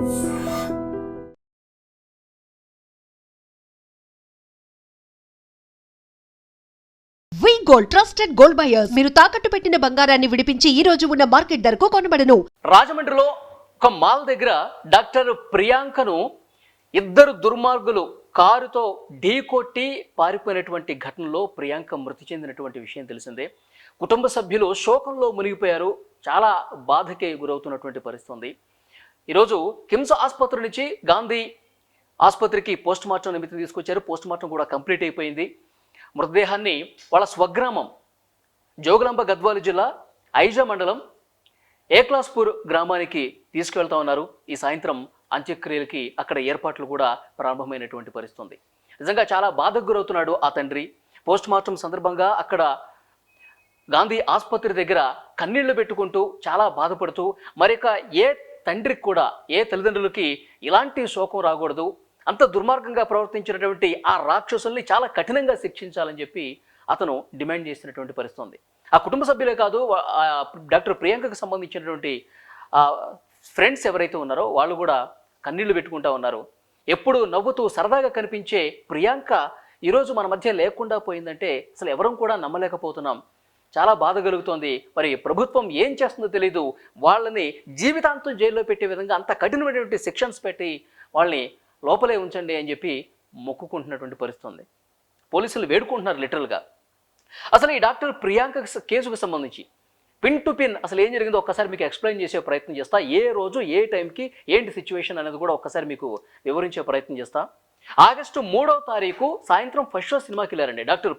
వి gold trusted gold buyers మీరు తాకట్టు పెట్టిన బంగారాన్ని విడిపించి ఈ రోజు ఉన్న మార్కెట్ ధరకు కొనబడను. రాజమండ్రిలో ఒక మాల్ దగ్గర డాక్టర్ ప్రియాంకను ఇద్దరు దుర్మార్గులు కారుతో ఢీకొట్టి పారిపోయినటువంటి ఘటనలో ప్రియాంక మృతి చెందినటువంటి విషయం తెలిసిందే. కుటుంబ సభ్యులు శోకంలో మునిగిపోయారు. చాలా బాధకే గురవుతున్నటువంటి పరిస్థితి ఉంది. ఈరోజు కిమ్స్ ఆసుపత్రి నుంచి గాంధీ ఆసుపత్రికి పోస్ట్ మార్టం నిమిత్తం తీసుకొచ్చారు. పోస్ట్ మార్టం కూడా కంప్లీట్ అయిపోయింది. మృతదేహాన్ని వాళ్ళ స్వగ్రామం జోగులాంబ గద్వాల జిల్లా ఐజా మండలం ఏక్లాస్పూర్ గ్రామానికి తీసుకువెళ్తా ఉన్నారు. ఈ సాయంత్రం అంత్యక్రియలకి అక్కడ ఏర్పాట్లు కూడా ప్రారంభమైనటువంటి పరిస్థితి ఉంది. నిజంగా చాలా బాధకు గురవుతున్నాడు ఆ తండ్రి. పోస్ట్ మార్టం సందర్భంగా అక్కడ గాంధీ ఆసుపత్రి దగ్గర కన్నీళ్లు పెట్టుకుంటూ చాలా బాధపడుతూ మరిక ఏ తండ్రికి కూడా ఏ తల్లిదండ్రులకి ఇలాంటి శోకం రాకూడదు, అంత దుర్మార్గంగా ప్రవర్తించినటువంటి ఆ రాక్షసుల్ని చాలా కఠినంగా శిక్షించాలని చెప్పి అతను డిమాండ్ చేసినటువంటి పరిస్థితి ఉంది. ఆ కుటుంబ సభ్యులే కాదు, డాక్టర్ ప్రియాంకకు సంబంధించినటువంటి ఫ్రెండ్స్ ఎవరైతే ఉన్నారో వాళ్ళు కూడా కన్నీళ్లు పెట్టుకుంటా ఉన్నారు. ఎప్పుడు నవ్వుతూ సరదాగా కనిపించే ప్రియాంక ఈరోజు మన మధ్య లేకుండా పోయిందంటే అసలు ఎవరం కూడా నమ్మలేకపోతున్నాం. చాలా బాధ కలుగుతోంది. మరి ప్రభుత్వం ఏం చేస్తుందో తెలీదు. వాళ్ళని జీవితాంతం జైల్లో పెట్టే విధంగా అంత కఠినమైనటువంటి సెక్షన్స్ పెట్టి వాళ్ళని లోపలే ఉంచండి అని చెప్పి మొక్కుకుంటున్నటువంటి పరిస్థితి ఉంది. పోలీసులు వేడుకుంటున్నారు లిటరల్గా. అసలు ఈ డాక్టర్ ప్రియాంక కేసుకు సంబంధించి పిన్ టు పిన్ అసలు ఏం జరిగిందో ఒక్కసారి మీకు ఎక్స్ప్లెయిన్ చేసే ప్రయత్నం చేస్తా. ఏ రోజు ఏ టైంకి ఏంటి సిచ్యువేషన్ అనేది కూడా ఒక్కసారి మీకు వివరించే ప్రయత్నం చేస్తా. ఆగస్టు 3వ తారీఖు సాయంత్రం ఫస్ట్ షో సినిమాకి వెళ్ళారండి డాక్టర్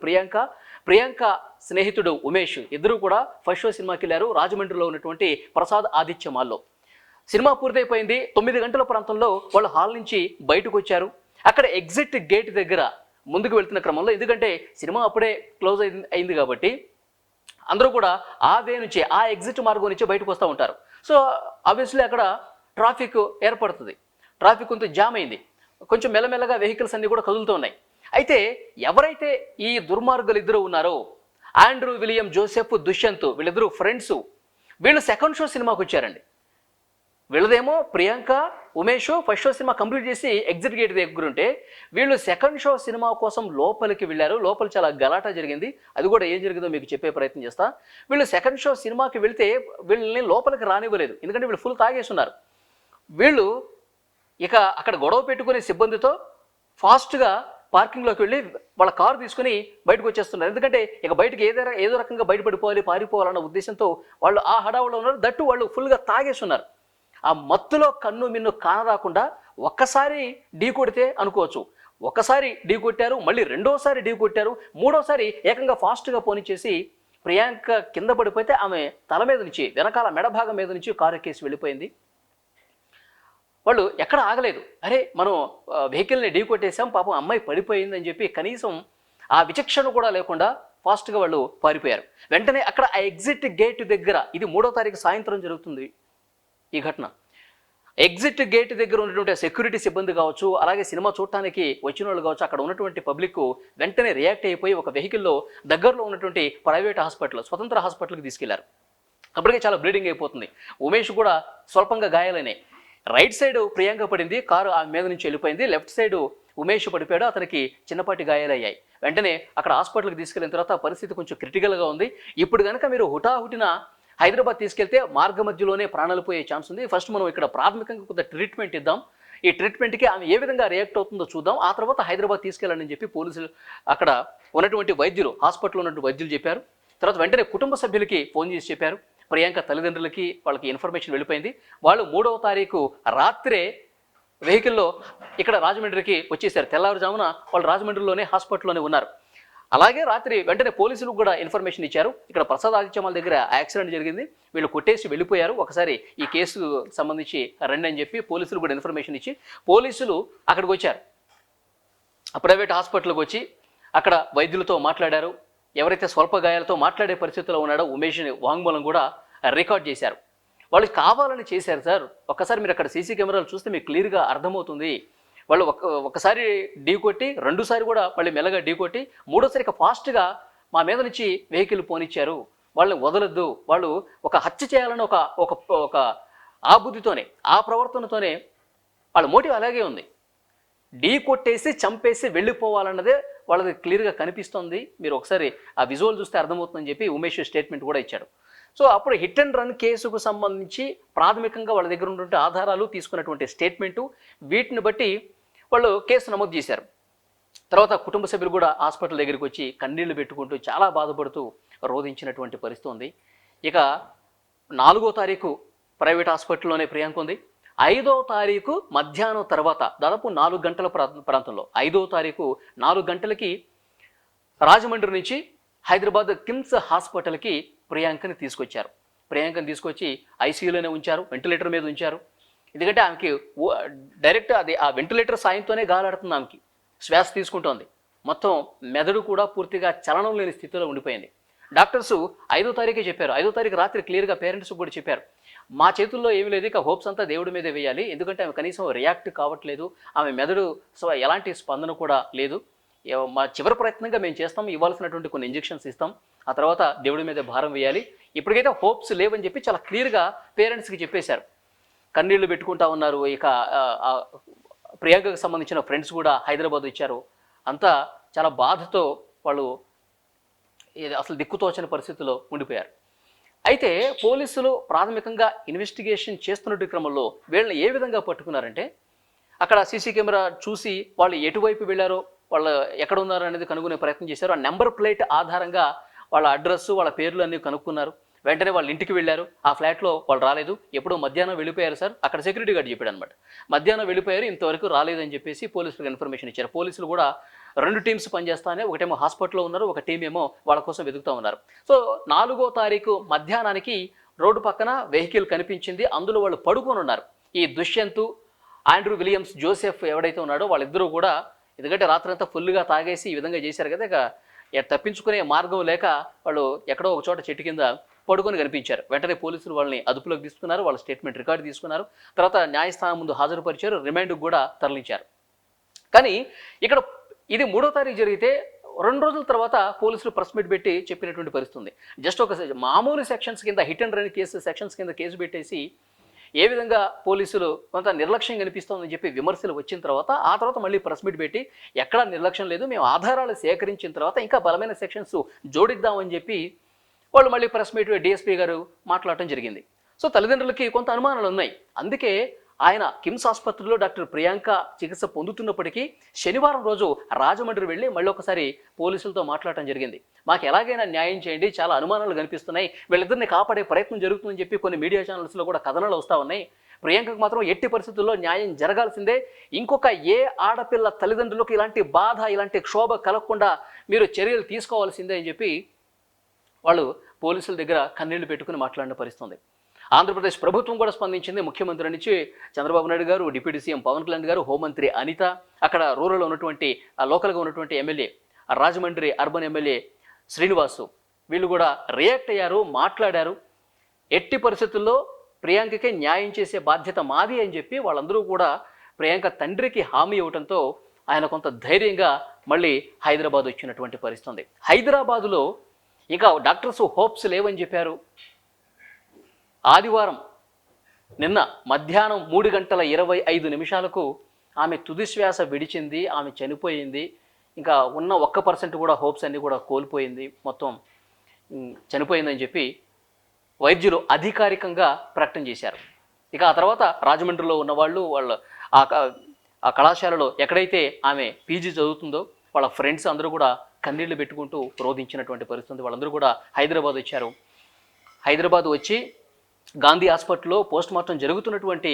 ప్రియాంక స్నేహితుడు ఉమేష్ ఇద్దరు కూడా ఫస్ట్ షో సినిమాకి వెళ్ళారు. రాజమండ్రిలో ఉన్నటువంటి ప్రసాద్ ఆదిత్య మాల్లో సినిమా పూర్తయిపోయింది. 9 గంటల ప్రాంతంలో వాళ్ళు హాల్ నుంచి బయటకు వచ్చారు. అక్కడ ఎగ్జిట్ గేట్ దగ్గర ముందుకు వెళ్తున్న క్రమంలో, ఎందుకంటే సినిమా అప్పుడే క్లోజ్ అయింది కాబట్టి అందరూ కూడా ఆ వే నుంచి ఆ ఎగ్జిట్ మార్గం నుంచి బయటకు వస్తూ ఉంటారు. సో ఆబ్వియస్లీ అక్కడ ట్రాఫిక్ ఏర్పడుతుంది. ట్రాఫిక్ కొంత జామ్ అయింది. కొంచెం మెల్లమెల్లగా వెహికల్స్ అన్నీ కూడా కదులుతూ ఉన్నాయి. అయితే ఎవరైతే ఈ దుర్మార్గులు ఇద్దరు ఉన్నారో ఆండ్రూ విలియం జోసెఫ్ దుష్యంత్ వీళ్ళిద్దరూ ఫ్రెండ్స్, వీళ్ళు సెకండ్ షో సినిమాకి వచ్చారండి. వీళ్ళదేమో ప్రియాంక ఉమేష్ ఫస్ట్ షో సినిమా కంప్లీట్ చేసి ఎగ్జిట్ గేట్ దగ్గర ఉంటే వీళ్ళు సెకండ్ షో సినిమా కోసం లోపలికి వెళ్ళారు. లోపల చాలా గలాటా జరిగింది. అది కూడా ఏం జరిగిందో మీకు చెప్పే ప్రయత్నం చేస్తా. వీళ్ళు సెకండ్ షో సినిమాకి వెళ్తే వీళ్ళని లోపలికి రానివ్వలేదు. ఎందుకంటే వీళ్ళు ఫుల్ తాగేస్తున్నారు. వీళ్ళు ఇక అక్కడ గొడవ పెట్టుకునే సిబ్బందితో ఫాస్ట్గా పార్కింగ్లోకి వెళ్ళి వాళ్ళ కారు తీసుకుని బయటకు వచ్చేస్తున్నారు. ఎందుకంటే ఇక బయటకు ఏదో రకంగా బయటపడిపోవాలి, పారిపోవాలన్న ఉద్దేశంతో వాళ్ళు ఆ హడావులో ఉన్నారు. దట్టు వాళ్ళు ఫుల్గా తాగేస్తున్నారు. ఆ మత్తులో కన్ను మిన్ను కానరాకుండా ఒక్కసారి ఢీ కొడితే అనుకోవచ్చు. ఒకసారి ఢీ కొట్టారు, మళ్ళీ రెండోసారి ఢీ కొట్టారు, మూడోసారి ఏకంగా ఫాస్ట్గా పోనిచ్చేసి ప్రియాంక కింద పడిపోతే ఆమె తల మీద నుంచి వెనకాల మెడభాగం మీద నుంచి కారు ఎక్కేసి వెళ్ళిపోయింది. వాళ్ళు ఎక్కడ ఆగలేదు. అరే మనం వెహికల్ని ఢీ కొట్టేసాం, పాపం అమ్మాయి పడిపోయిందని చెప్పి కనీసం ఆ విచక్షణ కూడా లేకుండా ఫాస్ట్గా వాళ్ళు పారిపోయారు. వెంటనే అక్కడ ఆ ఎగ్జిట్ గేట్ దగ్గర, ఇది 3వ తారీఖు సాయంత్రం జరుగుతుంది ఈ ఘటన. ఎగ్జిట్ గేట్ దగ్గర ఉన్నటువంటి సెక్యూరిటీ సిబ్బంది కావచ్చు, అలాగే సినిమా చూడటానికి వచ్చిన వాళ్ళు కావచ్చు, అక్కడ ఉన్నటువంటి పబ్లిక్ వెంటనే రియాక్ట్ అయిపోయి ఒక వెహికల్లో దగ్గరలో ఉన్నటువంటి ప్రైవేట్ హాస్పిటల్ స్వతంత్ర హాస్పిటల్కి తీసుకెళ్లారు. అప్పటికే చాలా బ్లీడింగ్ అయిపోతుంది. ఉమేష్ కూడా స్వల్పంగా గాయాలైనాయి. రైట్ సైడ్ ప్రియాంక పడింది, కారు ఆమె మీద నుంచి వెళ్ళిపోయింది. లెఫ్ట్ సైడ్ ఉమేష్ పడిపోయాడు, అతనికి చిన్నపాటి గాయాలయ్యాయి. వెంటనే అక్కడ హాస్పిటల్కి తీసుకెళ్లిన తర్వాత పరిస్థితి కొంచెం క్రిటికల్గా ఉంది. ఇప్పుడు కనుక మీరు హుటాహుటిన హైదరాబాద్ తీసుకెళ్తే మార్గ మధ్యలోనే ప్రాణాలు పోయే ఛాన్స్ ఉంది. ఫస్ట్ మనం ఇక్కడ ప్రాథమికంగా కొంత ట్రీట్మెంట్ ఇద్దాం. ఈ ట్రీట్మెంట్కి ఆమె ఏ విధంగా రియాక్ట్ అవుతుందో చూద్దాం. ఆ తర్వాత హైదరాబాద్ తీసుకెళ్ళాలని చెప్పి పోలీసులు అక్కడ ఉన్నటువంటి వైద్యులు, హాస్పిటల్లో ఉన్నటువంటి వైద్యులు చెప్పారు. తర్వాత వెంటనే కుటుంబ సభ్యులకి ఫోన్ చేసి చెప్పారు. ప్రియాంక తల్లిదండ్రులకి వాళ్ళకి ఇన్ఫర్మేషన్ వెళ్ళిపోయింది. వాళ్ళు 3వ తారీఖు రాత్రే వెహికల్లో ఇక్కడ రాజమండ్రికి వచ్చేసారు. తెల్లవారుజామున వాళ్ళు రాజమండ్రిలోనే హాస్పిటల్లోనే ఉన్నారు. అలాగే రాత్రి వెంటనే పోలీసులకు కూడా ఇన్ఫర్మేషన్ ఇచ్చారు. ఇక్కడ ప్రసాద్ ఆదిత్యమాల దగ్గర యాక్సిడెంట్ జరిగింది, వీళ్ళు కొట్టేసి వెళ్ళిపోయారు, ఒకసారి ఈ కేసు సంబంధించి రండి అని చెప్పి పోలీసులు కూడా ఇన్ఫర్మేషన్ ఇచ్చి పోలీసులు అక్కడికి వచ్చారు. ప్రైవేట్ హాస్పిటల్కి వచ్చి అక్కడ వైద్యులతో మాట్లాడారు. ఎవరైతే స్వల్ప గాయాలతో మాట్లాడే పరిస్థితిలో ఉన్నాడో ఉమేష్ని వాంగ్మూలం కూడా రికార్డ్ చేశారు. వాళ్ళు కావాలని చేశారు సార్, ఒక్కసారి మీరు అక్కడ సీసీ కెమెరాలు చూస్తే మీకు క్లియర్గా అర్థమవుతుంది. వాళ్ళు ఒక్కసారి ఢీ కొట్టి, రెండోసారి కూడా మళ్ళీ మెల్లగా ఢీ కొట్టి, మూడోసారి ఇక ఫాస్ట్గా మా మీద నుంచి వెహికల్ పోనిచ్చారు. వాళ్ళని వదలొద్దు, వాళ్ళు ఒక హత్య చేయాలని ఒక ఆబుద్ధితోనే, ఆ ప్రవర్తనతోనే వాళ్ళ మోటివ్ అలాగే ఉంది. ఢీ కొట్టేసి చంపేసి వెళ్ళిపోవాలన్నదే వాళ్ళది క్లియర్గా కనిపిస్తుంది. మీరు ఒకసారి ఆ విజువల్ చూస్తే అర్థమవుతుందని చెప్పి ఉమేష్ స్టేట్మెంట్ కూడా ఇచ్చాడు. సో అప్పుడు హిట్ అండ్ రన్ కేసుకు సంబంధించి ప్రాథమికంగా వాళ్ళ దగ్గర ఉన్నటువంటి ఆధారాలు, తీసుకున్నటువంటి స్టేట్మెంటు, వీటిని బట్టి వాళ్ళు కేసు నమోదు చేశారు. తర్వాత కుటుంబ సభ్యులు కూడా హాస్పిటల్ దగ్గరికి వచ్చి కన్నీళ్లు పెట్టుకుంటూ చాలా బాధపడుతూ రోధించినటువంటి పరిస్థితి ఉంది. ఇక 4వ తారీఖు ప్రైవేట్ హాస్పిటల్లోనే ప్రియాంక ఉంది. 5వ తారీఖు మధ్యాహ్నం తర్వాత దాదాపు 4 గంటల ప్రాంతంలో 5వ తారీఖు 4 గంటలకి రాజమండ్రి నుంచి హైదరాబాద్ కిమ్స్ హాస్పిటల్కి ప్రియాంకని తీసుకొచ్చారు. ప్రియాంకని తీసుకొచ్చి ఐసీయూలోనే ఉంచారు, వెంటిలేటర్ మీద ఉంచారు. ఎందుకంటే ఆమెకి డైరెక్ట్ ఆ వెంటిలేటర్ సాయంతోనే గాలాడుతుంది, ఆమెకి శ్వాస తీసుకుంటోంది. మొత్తం మెదడు కూడా పూర్తిగా చలనం లేని స్థితిలో ఉండిపోయింది. డాక్టర్స్ 5వ తారీఖే చెప్పారు. 5వ తారీఖు రాత్రి క్లియర్గా పేరెంట్స్కి కూడా చెప్పారు, మా చేతుల్లో ఏమీ లేదు, ఇక హోప్స్ అంతా దేవుడి మీదే వేయాలి. ఎందుకంటే ఆమె కనీసం రియాక్ట్ కావట్లేదు, ఆమె మెదడు ఎలాంటి స్పందన కూడా లేదు. మా చివరి ప్రయత్నంగా మేము చేస్తాం, ఇవ్వాల్సినటువంటి కొన్ని ఇంజెక్షన్స్ ఇస్తాం, ఆ తర్వాత దేవుడి మీద భారం వేయాలి, ఇప్పటికైతే హోప్స్ లేవని చెప్పి చాలా క్లియర్గా పేరెంట్స్కి చెప్పేశారు. కన్నీళ్లు పెట్టుకుంటా ఉన్నారు. ఇక ప్రియాంకకు సంబంధించిన ఫ్రెండ్స్ కూడా హైదరాబాద్ ఇచ్చారు. అంతా చాలా బాధతో వాళ్ళు అసలు దిక్కుతోచని పరిస్థితిలో ఉండిపోయారు. అయితే పోలీసులు ప్రాథమికంగా ఇన్వెస్టిగేషన్ చేస్తున్నట్టు క్రమంలో వీళ్ళని ఏ విధంగా పట్టుకున్నారంటే, అక్కడ సీసీ కెమెరా చూసి వాళ్ళు ఎటువైపు వెళ్ళారో, వాళ్ళు ఎక్కడ ఉన్నారో అనేది కనుగొనే ప్రయత్నం చేశారు. ఆ నెంబర్ ప్లేట్ ఆధారంగా వాళ్ళ అడ్రస్సు, వాళ్ళ పేర్లు అన్నీ కనుక్కున్నారు. వెంటనే వాళ్ళ ఇంటికి వెళ్ళారు. ఆ ఫ్లాట్లో వాళ్ళు రాలేదు, ఎప్పుడో మధ్యాహ్నం వెళ్ళిపోయారు సార్, అక్కడ సెక్యూరిటీ గార్డ్ చెప్పాడు అనమాట. మధ్యాహ్నం వెళ్ళిపోయారు, ఇంతవరకు రాలేదని చెప్పేసి పోలీసులకు ఇన్ఫర్మేషన్ ఇచ్చారు. పోలీసులు కూడా 2 టీమ్స్ పనిచేస్తానే, ఒకటేమో హాస్పిటల్లో ఉన్నారు, ఒక టీం ఏమో వాళ్ళ కోసం వెతుకుతూ ఉన్నారు. సో 4వ తారీఖు మధ్యాహ్నానికి రోడ్డు పక్కన వెహికల్ కనిపించింది. అందులో వాళ్ళు పడుకొని ఉన్నారు. ఈ దుష్యంత్, ఆండ్రూ విలియమ్స్, జోసెఫ్ ఎవడైతే ఉన్నాడో వాళ్ళిద్దరూ కూడా, ఎందుకంటే రాత్రంతా ఫుల్గా తాగేసి ఈ విధంగా చేశారు కదా, ఇక తప్పించుకునే మార్గం లేక వాళ్ళు ఎక్కడో ఒక చోట చెట్టు కింద పడుకొని కనిపించారు. వెంటనే పోలీసులు వాళ్ళని అదుపులోకి తీసుకున్నారు, వాళ్ళ స్టేట్మెంట్ రికార్డు తీసుకున్నారు. తర్వాత న్యాయస్థానం ముందు హాజరుపరిచారు, రిమాండ్కు కూడా తరలించారు. కానీ ఇక్కడ ఇది 3వ తారీఖు జరిగితే 2 రోజుల తర్వాత పోలీసులు ప్రెస్ మీట్ పెట్టి చెప్పినటువంటి పరిస్థితి ఉంది. జస్ట్ ఒక మామూలు సెక్షన్స్ కింద, hit and run case sections కింద కేసు పెట్టేసి ఏ విధంగా పోలీసులు కొంత నిర్లక్ష్యం కనిపిస్తోందని చెప్పి విమర్శలు వచ్చిన తర్వాత, ఆ తర్వాత మళ్ళీ ప్రెస్ మీట్ పెట్టి ఎక్కడా నిర్లక్ష్యం లేదు, మేము ఆధారాలు సేకరించిన తర్వాత ఇంకా బలమైన సెక్షన్స్ జోడిద్దామని చెప్పి వాళ్ళు మళ్ళీ ప్రెస్ మీట్ డిఎస్పీ గారు మాట్లాడటం జరిగింది. సో తల్లిదండ్రులకి కొంత అనుమానాలు ఉన్నాయి. అందుకే ఆయన కిమ్స్ ఆసుపత్రిలో డాక్టర్ ప్రియాంక చికిత్స పొందుతున్నప్పటికీ శనివారం రోజు రాజమండ్రి వెళ్ళి మళ్ళీ ఒకసారి పోలీసులతో మాట్లాడటం జరిగింది. మాకు ఎలాగైనా న్యాయం చేయండి, చాలా అనుమానాలు కనిపిస్తున్నాయి, వీళ్ళిద్దరిని కాపాడే ప్రయత్నం జరుగుతుందని చెప్పి కొన్ని మీడియా ఛానల్స్లో కూడా కథనాలు వస్తూ ఉన్నాయి. ప్రియాంకకు మాత్రం ఎట్టి పరిస్థితుల్లో న్యాయం జరగాల్సిందే. ఇంకొక ఏ ఆడపిల్ల తల్లిదండ్రులకు ఇలాంటి బాధ, ఇలాంటి క్షోభ కలగకుండా మీరు చర్యలు తీసుకోవాల్సిందే అని చెప్పి వాళ్ళు పోలీసుల దగ్గర కన్నీళ్లు పెట్టుకుని మాట్లాడిన పరిస్థితుంది. ఆంధ్రప్రదేశ్ ప్రభుత్వం కూడా స్పందించింది. ముఖ్యమంత్రి నుంచి చంద్రబాబు నాయుడు గారు, డిప్యూటీ సీఎం పవన్ కళ్యాణ్ గారు, హోంమంత్రి అనిత, అక్కడ రూరల్లో ఉన్నటువంటి లోకల్గా ఉన్నటువంటి MLA, Rajahmundry urban MLA Srinivas, వీళ్ళు కూడా రియాక్ట్ అయ్యారు, మాట్లాడారు. ఎట్టి పరిస్థితుల్లో ప్రియాంకకే న్యాయం చేసే బాధ్యత మాది అని చెప్పి వాళ్ళందరూ కూడా ప్రియాంక తండ్రికి హామీ ఇవ్వడంతో ఆయన కొంత ధైర్యంగా మళ్ళీ హైదరాబాద్ వచ్చినటువంటి పరిస్థితి ఉంది. హైదరాబాదులో ఇక డాక్టర్స్ హోప్స్ లేవని చెప్పారు. ఆదివారం నిన్న మధ్యాహ్నం 3:25 ఆమె తుది శ్వాస విడిచింది, ఆమె చనిపోయింది. ఇంకా ఉన్న 1% కూడా హోప్స్ అన్నీ కూడా కోల్పోయింది, మొత్తం చనిపోయిందని చెప్పి వైద్యులు అధికారికంగా ప్రకటన చేశారు. ఇక ఆ తర్వాత రాజమండ్రిలో ఉన్నవాళ్ళు, వాళ్ళ ఆ కళాశాలలో ఎక్కడైతే ఆమె పీజీ చదువుతుందో వాళ్ళ ఫ్రెండ్స్ అందరూ కూడా కన్నీళ్లు పెట్టుకుంటూ రోధించినటువంటి పరిస్థితి. వాళ్ళందరూ కూడా హైదరాబాద్ వచ్చారు. హైదరాబాద్ వచ్చి గాంధీ హాస్పిటల్లో పోస్ట్ మార్టం జరుగుతున్నటువంటి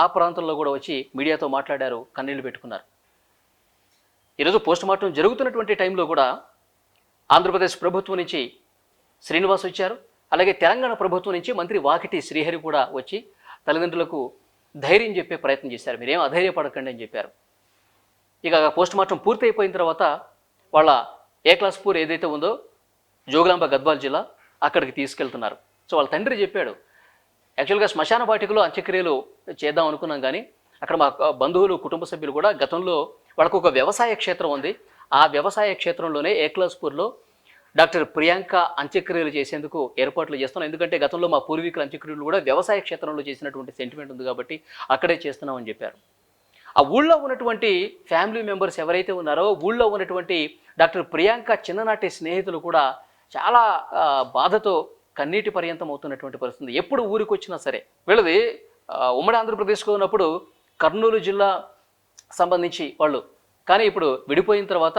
ఆ ప్రాంతంలో కూడా వచ్చి మీడియాతో మాట్లాడారు, కన్నీళ్లు పెట్టుకున్నారు. ఈరోజు పోస్ట్ మార్టం జరుగుతున్నటువంటి టైంలో కూడా ఆంధ్రప్రదేశ్ ప్రభుత్వం నుంచి శ్రీనివాస్ వచ్చారు, అలాగే తెలంగాణ ప్రభుత్వం నుంచి మంత్రి వాకిటి శ్రీహరి కూడా వచ్చి తల్లిదండ్రులకు ధైర్యం చెప్పే ప్రయత్నం చేశారు. మీరేం అధైర్యపడకండి అని చెప్పారు. ఇక పోస్ట్ మార్టం పూర్తి అయిపోయిన తర్వాత వాళ్ళ ఏక్లాస్పూర్ ఏదైతే ఉందో జోగులాంబ గద్వాల్ జిల్లా, అక్కడికి తీసుకెళ్తున్నారు. సో వాళ్ళ తండ్రి చెప్పాడు, యాక్చువల్గా శ్మశాన వాటికలో అంత్యక్రియలు చేద్దాం అనుకున్నాం, కానీ అక్కడ మా బంధువులు, కుటుంబ సభ్యులు కూడా గతంలో వాళ్ళకు ఒక వ్యవసాయ క్షేత్రం ఉంది, ఆ వ్యవసాయ క్షేత్రంలోనే ఏక్లాస్పూర్లో డాక్టర్ ప్రియాంక అంత్యక్రియలు చేసేందుకు ఏర్పాట్లు చేస్తున్నాం. ఎందుకంటే గతంలో మా పూర్వీకుల అంత్యక్రియలు కూడా వ్యవసాయ క్షేత్రంలో చేసినటువంటి సెంటిమెంట్ ఉంది కాబట్టి అక్కడే చేస్తున్నామని చెప్పారు. ఆ ఊళ్ళో ఉన్నటువంటి ఫ్యామిలీ మెంబర్స్ ఎవరైతే ఉన్నారో, ఊళ్ళో ఉన్నటువంటి డాక్టర్ ప్రియాంక చిన్ననాటి స్నేహితులు కూడా చాలా బాధతో కన్నీటి పర్యంతం అవుతున్నటువంటి పరిస్థితి. ఎప్పుడు ఊరికి వచ్చినా సరే వీళ్ళది ఉమ్మడి ఆంధ్రప్రదేశ్లో ఉన్నప్పుడు కర్నూలు జిల్లా సంబంధించి వాళ్ళు, కానీ ఇప్పుడు విడిపోయిన తర్వాత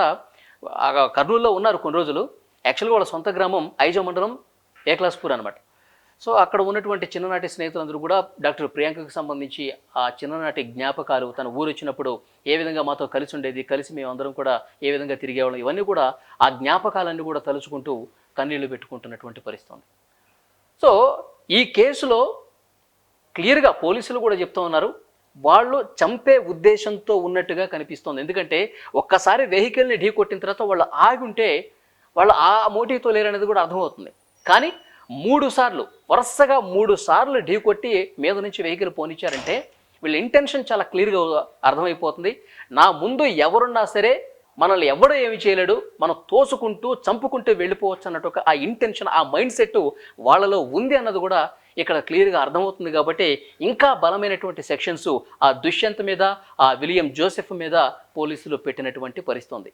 కర్నూలులో ఉన్నారు కొన్ని రోజులు. యాక్చువల్గా వాళ్ళ సొంత గ్రామం ఐజా మండలం ఏక్లాస్పూర్ అనమాట. సో అక్కడ ఉన్నటువంటి చిన్ననాటి స్నేహితులందరూ కూడా డాక్టర్ ప్రియాంకకు సంబంధించి ఆ చిన్ననాటి జ్ఞాపకాలు, తన ఊరు వచ్చినప్పుడు ఏ విధంగా మాతో కలిసి ఉండేది, కలిసి మేమందరం కూడా ఏ విధంగా తిరిగేవాళ్ళం, ఇవన్నీ కూడా ఆ జ్ఞాపకాలన్నీ కూడా తలుచుకుంటూ కన్నీళ్లు పెట్టుకుంటున్నటువంటి పరిస్థితి. సో ఈ కేసులో క్లియర్గా పోలీసులు కూడా చెప్తూ ఉన్నారు, వాళ్ళు చంపే ఉద్దేశంతో ఉన్నట్టుగా కనిపిస్తోంది. ఎందుకంటే ఒక్కసారి వెహికల్ని ఢీ కొట్టిన తర్వాత వాళ్ళు ఆగి ఉంటే వాళ్ళు ఆ మోటివ్తో లేరనేది కూడా అర్థమవుతుంది. కానీ 3 సార్లు వరుసగా 3 సార్లు ఢీ కొట్టి మీద నుంచి వెహికల్ పోనిచ్చారంటే వీళ్ళ ఇంటెన్షన్ చాలా క్లియర్గా అర్థమైపోతుంది. నా ముందు ఎవరున్నా సరే మనల్ని ఎవడో ఏమి చేయలేడు, మనం తోసుకుంటూ చంపుకుంటూ వెళ్ళిపోవచ్చు అన్నట్టు ఒక ఆ ఇంటెన్షన్, ఆ మైండ్ సెట్ వాళ్ళలో ఉంది అన్నది కూడా ఇక్కడ క్లియర్గా అర్థమవుతుంది. కాబట్టి ఇంకా బలమైనటువంటి సెక్షన్స్ ఆ దుష్యంత్ మీద, ఆ విలియం జోసెఫ్ మీద పోలీసులు పెట్టినటువంటి పరిస్థితి ఉంది.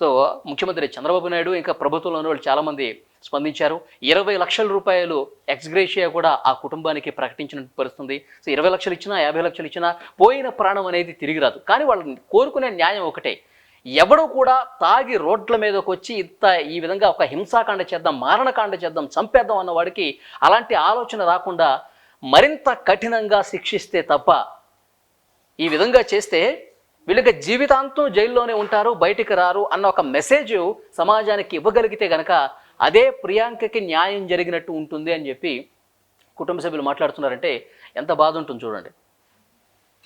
సో ముఖ్యమంత్రి చంద్రబాబు నాయుడు ఇంకా ప్రభుత్వంలోని వాళ్ళు చాలామంది స్పందించారు. 20 లక్షల రూపాయలు ఎక్స్గ్రేషియా కూడా ఆ కుటుంబానికి ప్రకటించిన పరిస్థితుంది. సో 20 లక్షలు ఇచ్చినా 50 లక్షలు ఇచ్చినా పోయిన ప్రాణం అనేది తిరిగి రాదు. కానీ వాళ్ళని కోరుకునే న్యాయం ఒకటే, ఎవడో కూడా తాగి రోడ్ల మీదకి వచ్చి ఈ విధంగా ఒక హింసాకాండ చేద్దాం, మారణకాండ చేద్దాం, చంపేద్దాం అన్న వాడికి అలాంటి ఆలోచన రాకుండా మరింత కఠినంగా శిక్షిస్తే తప్ప, ఈ విధంగా చేస్తే వీళ్ళకి జీవితాంతం జైల్లోనే ఉంటారు, బయటికి రారు అన్న ఒక మెసేజ్ సమాజానికి ఇవ్వగలిగితే గనక అదే ప్రియాంకకి న్యాయం జరిగినట్టు ఉంటుంది అని చెప్పి కుటుంబ సభ్యులు మాట్లాడుతున్నారంటే ఎంత బాధ ఉంటుంది చూడండి.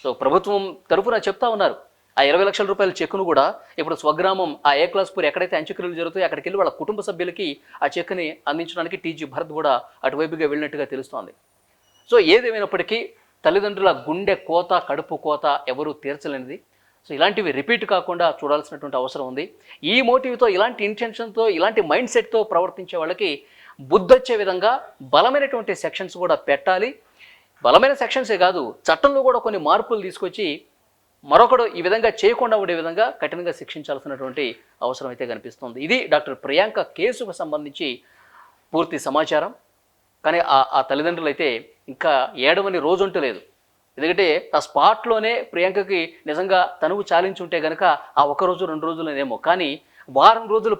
సో ప్రభుత్వం తరఫున చెప్తా ఉన్నారు, ఆ 20 లక్షల రూపాయల చెక్కును కూడా ఇప్పుడు స్వగ్రామం ఆ ఏక్లాస్పూర్ ఎక్కడైతే అంత్యక్రియలు జరుగుతాయో అక్కడికి వెళ్ళి వాళ్ళ కుటుంబ సభ్యులకి ఆ చెక్కుని అందించడానికి టీజీ భరత్ కూడా అటువైపుగా వెళ్ళినట్టుగా తెలుస్తోంది. సో ఏదేమైనప్పటికీ తల్లిదండ్రుల గుండె కోత, కడుపు కోత ఎవరూ తీర్చలేనిది. సో ఇలాంటివి రిపీట్ కాకుండా చూడాల్సినటువంటి అవసరం ఉంది. ఈ మోటివ్తో, ఇలాంటి ఇంటెన్షన్తో, ఇలాంటి మైండ్ సెట్తో ప్రవర్తించే వాళ్ళకి బుద్ధొచ్చే విధంగా బలమైనటువంటి సెక్షన్స్ కూడా పెట్టాలి. బలమైన సెక్షన్సే కాదు, చట్టంలో కూడా కొన్ని మార్పులు తీసుకొచ్చి మరొకడు ఈ విధంగా చేయకుండా ఉండే విధంగా కఠినంగా శిక్షించాల్సినటువంటి అవసరం అయితే కనిపిస్తుంది. ఇది డాక్టర్ ప్రియాంక కేసుకు సంబంధించి పూర్తి సమాచారం. కానీ ఆ తల్లిదండ్రులు అయితే ఇంకా ఏడవని రోజుంటూ లేదు. ఎందుకంటే ఆ స్పాట్లోనే ప్రియాంకకి నిజంగా తనువు చాలించుంటే కనుక ఆ 1 రోజు 2 రోజులనేమో, కానీ వారం రోజుల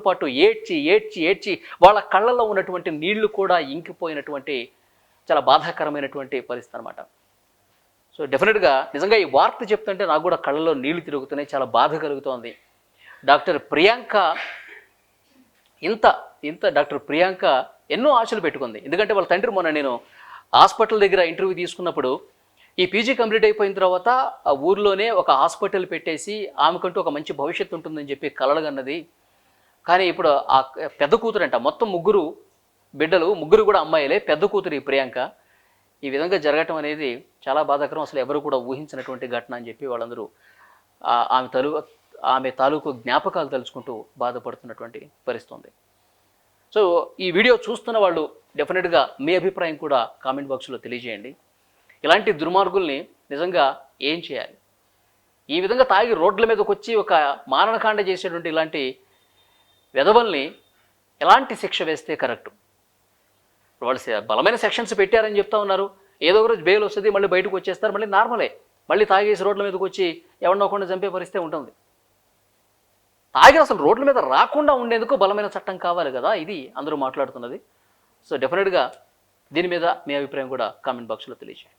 పాటు ఏడ్చి వాళ్ళ కళ్ళల్లో ఉన్నటువంటి నీళ్లు కూడా ఇంకిపోయినటువంటి చాలా బాధాకరమైనటువంటి పరిస్థితి అనమాట. సో డెఫినెట్గా నిజంగా ఈ వార్త చెప్తుంటే నాకు కూడా కళ్ళలో నీళ్లు తిరుగుతున్నాయి, చాలా బాధ కలుగుతోంది. డాక్టర్ ప్రియాంక డాక్టర్ ప్రియాంక ఎన్నో ఆశలు పెట్టుకుంది. ఎందుకంటే వాళ్ళ తండ్రి మొన్న నేను హాస్పిటల్ దగ్గర ఇంటర్వ్యూ తీసుకున్నప్పుడు, ఈ పీజీ కంప్లీట్ అయిపోయిన తర్వాత ఆ ఊర్లోనే ఒక హాస్పిటల్ పెట్టేసి ఆమెకంటూ ఒక మంచి భవిష్యత్తు ఉంటుందని చెప్పి కలలుగన్నది. కానీ ఇప్పుడు ఆ పెద్ద కూతురంట, మొత్తం 3 బిడ్డలు, 3 కూడా అమ్మాయిలే, పెద్ద కూతురు ఈ ప్రియాంక. ఈ విధంగా జరగటం అనేది చాలా బాధాకరం, అసలు ఎవరు కూడా ఊహించినటువంటి ఘటన అని చెప్పి వాళ్ళందరూ ఆమె తాలూకు జ్ఞాపకాలు తలుచుకుంటూ బాధపడుతున్నటువంటి పరిస్థితి. సో ఈ వీడియో చూస్తున్న వాళ్ళు డెఫినెట్గా మీ అభిప్రాయం కూడా కామెంట్ బాక్స్లో తెలియజేయండి. ఇలాంటి దుర్మార్గుల్ని నిజంగా ఏం చేయాలి? ఈ విధంగా తాగి రోడ్ల మీదకి వచ్చి ఒక మారణకాండ చేసేటువంటి ఇలాంటి వెధవల్ని ఎలాంటి శిక్ష వేస్తే కరెక్ట్? వాళ్ళు బలమైన సెక్షన్స్ పెట్టారని చెప్తా ఉన్నారు. ఏదో ఒక రోజు బెయిల్ వస్తుంది, మళ్ళీ బయటకు వచ్చేస్తారు, మళ్ళీ నార్మలే, మళ్ళీ తాగేసి రోడ్ల మీదకి వచ్చి ఎవరినోకుండా చంపే పరిస్థితి ఉంటుంది. తాగి అసలు రోడ్ల మీద రాకుండా ఉండేందుకు బలమైన చట్టం కావాలి కదా, ఇది అందరూ మాట్లాడుతున్నది. సో డెఫినెట్గా దీని మీద మీ అభిప్రాయం కూడా కామెంట్ బాక్స్లో తెలియజేయండి.